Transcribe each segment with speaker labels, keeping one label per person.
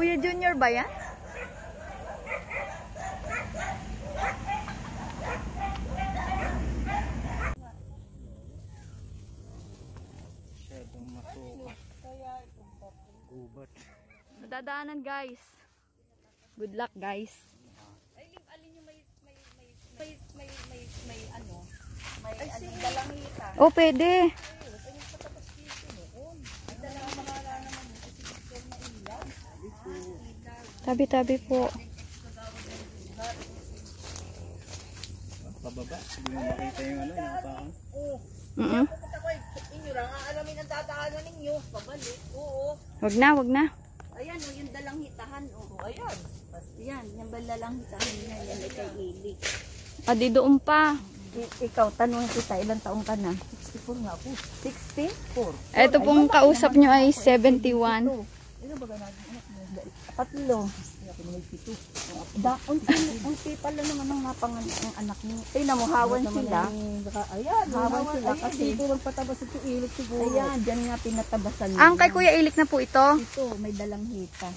Speaker 1: Kuya Junior ba yan?
Speaker 2: Masyadong matuwa. Gubat.
Speaker 1: Nadadaanan guys. Good luck guys.
Speaker 3: Alin yung may ano, may dalang hita.
Speaker 1: Oh, pwede. Tabi-tabi po.
Speaker 2: Pababa, hindi mo makita yung ano, yung paan.
Speaker 3: Pupunta ko inyo lang, aalamin ang dadaanan ninyo. Pabalik, oo.
Speaker 1: Wag na, wag na.
Speaker 3: Ayan, yung dalang hitahan. Oo, ayan. Yan, yung dalang hitahan niya, yan ay kay Ili.
Speaker 1: Ah, di doon pa.
Speaker 3: Ikaw, tanong kita, ilang taong ka na? 64 nga ako. 64?
Speaker 1: Ito pong kausap nyo ay 71.
Speaker 3: Ano ba natin anak mo? Tatlo. Ako na may 7. Unti pala naman ang napanganak ng anak niyo. Ay, namuhawan sila. Ayan, hawan sila kasi dito magpatabas ito ilik siguro. Ayan, dyan nga pinatabasan niya.
Speaker 1: Ang kay Kuya Ilik na po ito.
Speaker 3: Ito, may dalang hita.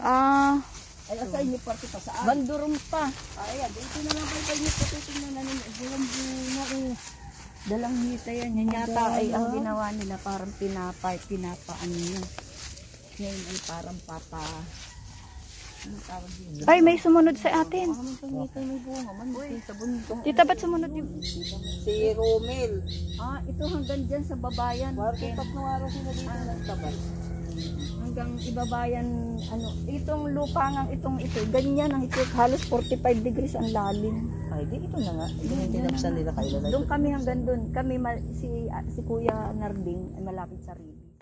Speaker 1: Ah,
Speaker 3: Ay, asa inyo parte pa saan? Bandurum pa. Ayan, dito na lang kayo nyo patitingnan na ninyo. Dalang hita yan. Yan yata ay ang ginawa nila parang pinapaan nyo. Ngayon ay parang papa.
Speaker 1: ay may sumunod sa atin.
Speaker 3: May bunga man. Sa bundok.
Speaker 1: Tita, ba't sumunod yung...
Speaker 3: Si Romel. Ah, ito hanggang dyan sa babayan. Pag nawaro sila dito ng tabay. Hanggang ibabayan, ano, itong lupa nga, itong ito, ganyan ang ito, halos 45 degrees ang lalim. Ay, di ito na nga. Ito yung tinapsan nila kayo. Doon kami hanggang doon. Kami, si Kuya Narding, ay malapit sa Ribi.